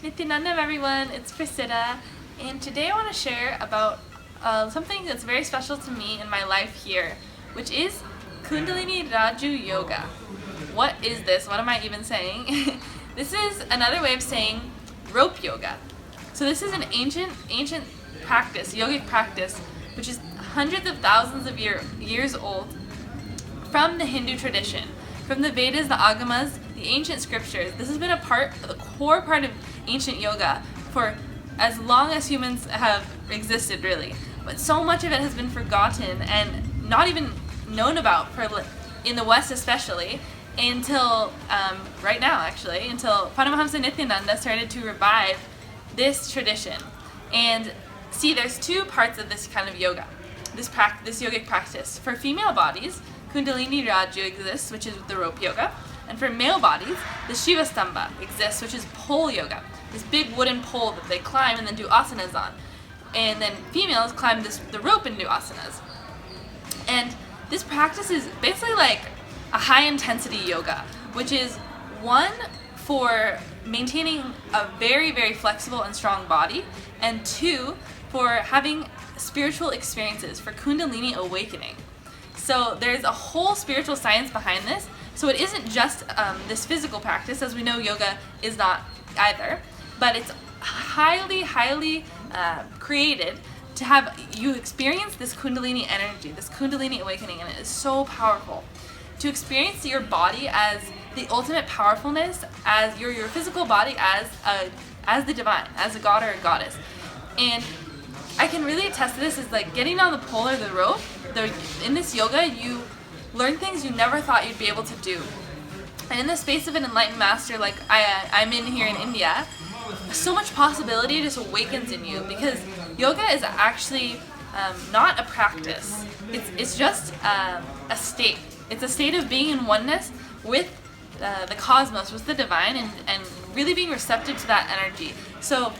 Nithyananda everyone, it's Priscilla, and today I want to share about something that's very special to me in my life here, which is Kundalini Raju yoga. What is this? What am I even saying? This is another way of saying rope yoga. So this is an ancient practice, yogic practice, which is hundreds of thousands of years old from the Hindu tradition, from the Vedas, the Agamas, the ancient scriptures. This has been a core part of ancient yoga for as long as humans have existed, really. But so much of it has been forgotten and not even known about in the West especially until right now, actually, until Paramahamsa Nithyananda started to revive this tradition. And see, there's two parts of this kind of yoga, this yogic practice. For female bodies, Kundalini Raju exists, which is the rope yoga. And for male bodies, the Shivastamba exists, which is pole yoga. This big wooden pole that they climb and then do asanas on. And then females climb the rope and do asanas. And this practice is basically like a high intensity yoga, which is one for maintaining a very, very flexible and strong body, and two, for having spiritual experiences, for Kundalini awakening. So there's a whole spiritual science behind this. So it isn't just this physical practice, as we know yoga is not either, but it's highly created to have you experience this Kundalini energy, this Kundalini awakening, and it is so powerful. To experience your body as the ultimate powerfulness, as your physical body as the divine, as a god or a goddess. And I can really attest to this is like getting on the pole or the rope. In this yoga, you learn things you never thought you'd be able to do. And in the space of an enlightened master like I'm in here in India, so much possibility just awakens in you, because yoga is actually not a practice. It's just a state. It's a state of being in oneness with the cosmos, with the divine, and really being receptive to that energy. So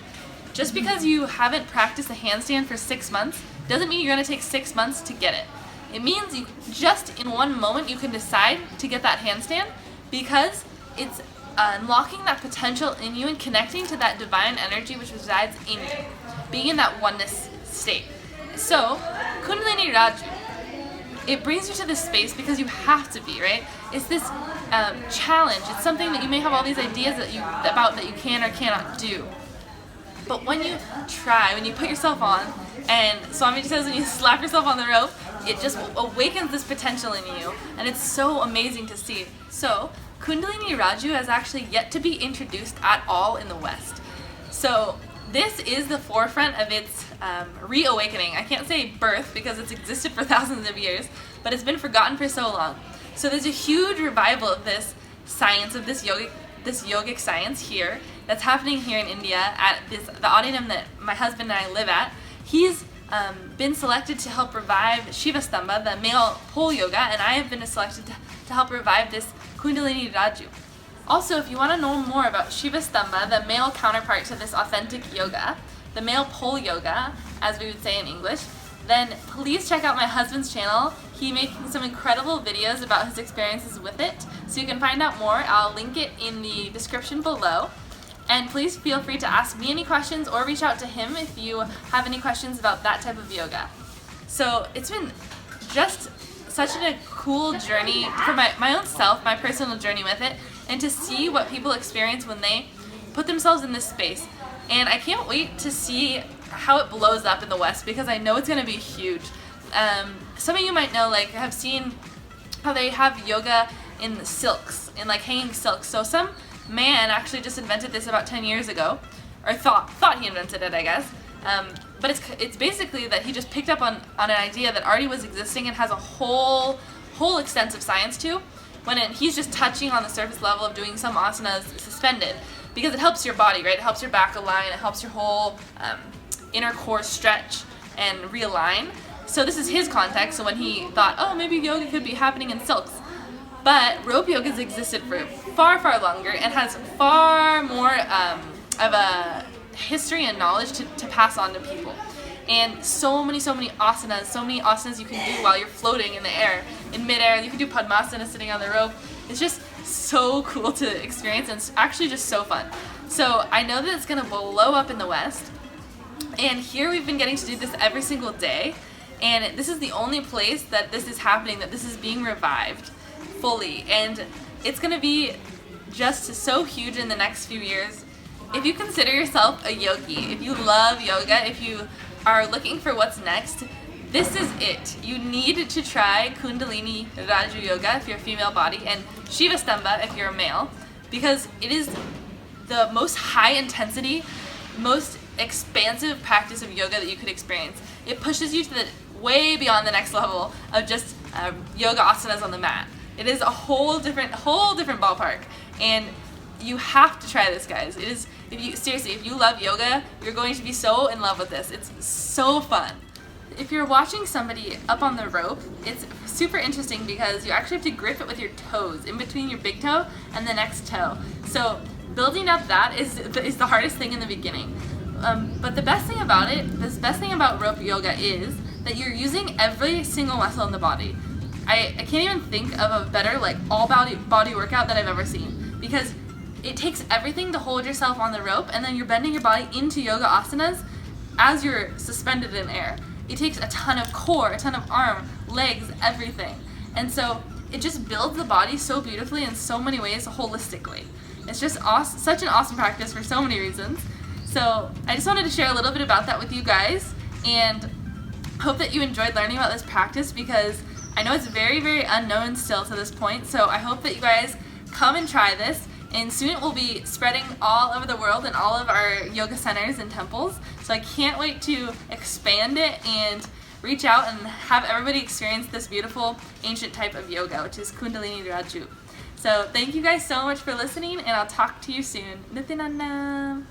just because you haven't practiced a handstand for 6 months doesn't mean you're going to take 6 months to get it. It means you just in one moment you can decide to get that handstand, because it's unlocking that potential in you and connecting to that divine energy which resides in you, being in that oneness state. So Kundalini Raju, it brings you to this space because you have to be, right? It's this challenge. It's something that you may have all these ideas that you can or cannot do. But when you try, when you put yourself on, and Swamiji says when you slap yourself on the rope, it just awakens this potential in you, and it's so amazing to see. So Kundalini Raju has actually yet to be introduced at all in the West. So this is the forefront of its reawakening. I can't say birth because it's existed for thousands of years, but it's been forgotten for so long. So there's a huge revival of this science, of this yogic science here, that's happening here in India at the auditorium that my husband and I live at. He's been selected to help revive Shivastamba, the male pole yoga, and I have been selected to help revive this Kundalini Raju. Also, if you want to know more about Shivastamba, the male counterpart to this authentic yoga, the male pole yoga, as we would say in English, then please check out my husband's channel. He's making some incredible videos about his experiences with it, so you can find out more. I'll link it in the description below. And please feel free to ask me any questions or reach out to him if you have any questions about that type of yoga. So it's been just such a cool journey for my own self, my personal journey with it, and to see what people experience when they put themselves in this space. And I can't wait to see how it blows up in the West, because I know it's going to be huge. Some of you might know, like, have seen how they have yoga in silks, in like hanging silks. So some man actually just invented this about 10 years ago, or thought he invented it, I guess. But it's basically that he just picked up on an idea that already was existing and has a whole extensive science to, when he's just touching on the surface level of doing some asanas suspended, because it helps your body, right? It helps your back align, it helps your whole inner core stretch and realign. So this is his context, so when he thought, oh, maybe yoga could be happening in silks. But rope yoga has existed for far longer and has far more of a history and knowledge to pass on to people. And so many asanas you can do while you're floating in the air, in midair. You can do Padmasana sitting on the rope. It's just so cool to experience, and it's actually just so fun. So I know that it's gonna blow up in the West, and here we've been getting to do this every single day, and this is the only place that this is happening, that this is being revived fully, and it's gonna be just so huge in the next few years. If you consider yourself a yogi, if you love yoga, if you are looking for what's next, this is it. You need to try Kundalini Raju yoga if you're a female body, and Shivastamba if you're a male, because it is the most high intensity, most expansive practice of yoga that you could experience. It pushes you to the way beyond the next level of just yoga asanas on the mat. It is a whole different ballpark, and you have to try this, guys. It is, if you love yoga, you're going to be so in love with this. It's so fun. If you're watching somebody up on the rope, it's super interesting because you actually have to grip it with your toes, in between your big toe and the next toe. So building up that is the hardest thing in the beginning. But the best thing about rope yoga is that you're using every single muscle in the body. I can't even think of a better all body workout that I've ever seen, because it takes everything to hold yourself on the rope, and then you're bending your body into yoga asanas as you're suspended in air. It takes a ton of core, a ton of arm, legs, everything. And so it just builds the body so beautifully in so many ways, holistically. It's just such an awesome practice for so many reasons. So I just wanted to share a little bit about that with you guys, and hope that you enjoyed learning about this practice, because I know it's very, very unknown still to this point. So I hope that you guys come and try this, and soon it will be spreading all over the world in all of our yoga centers and temples. So I can't wait to expand it and reach out and have everybody experience this beautiful ancient type of yoga, which is Kundalini Raju. So thank you guys so much for listening, and I'll talk to you soon. Nithyananda.